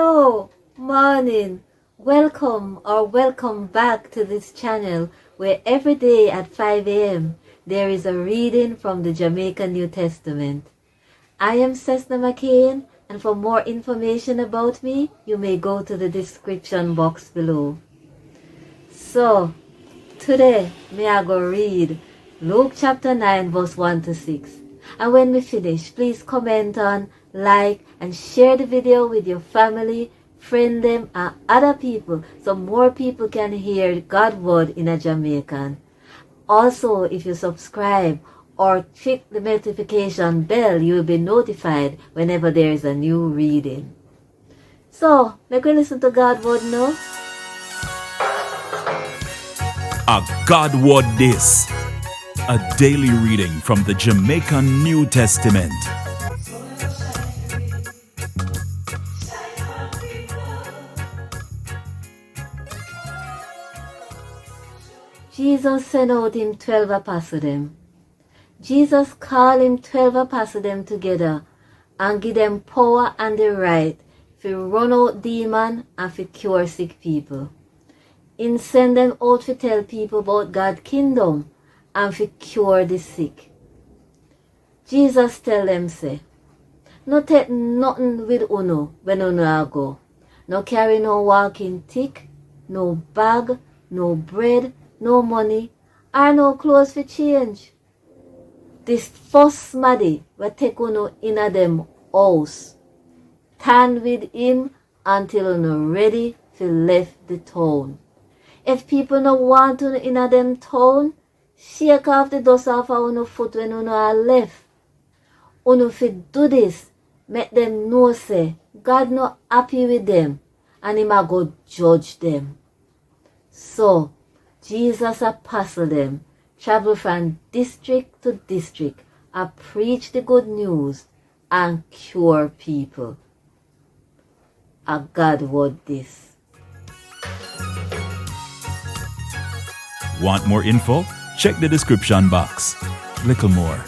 Hello, morning, welcome back to this channel where every day at 5 a.m. there is a reading from the Jamaican New Testament. I am CESNA McCAIN, and for more information about me, you may go to the description box below. So, today, may I go read Luke chapter 9 verse 1 to 6. And when we finish, please comment on, like, and share the video with your family, friend them, and other people so more people can hear God's word in a Jamaican. Also, if you subscribe or click the notification bell, you will be notified whenever there is a new reading. So, make we listen to God's word now. A God word this. A daily reading from the Jamaican New Testament. Jesus sent out him 12 apostles them. Jesus called him 12 apostles them together and give them power and the right to run out demons and to cure sick people. He send them out to tell people about God's kingdom and to cure the sick. Jesus tell them say, no take nothing with uno when uno a go. No carry no walking stick, no bag, no bread, no money, or no clothes for change. This first maddy will take uno in a them house. Stand with him until uno ready to left the town. If people no want uno in a them town, shake off the dust off of uno foot when uno are left. Uno fit do this, make them know say God not happy with them and him a go judge them. So, Jesus apostle them travel from district to district and preach the good news and cure people. A God word this. Want more info? Check the description box. Little more.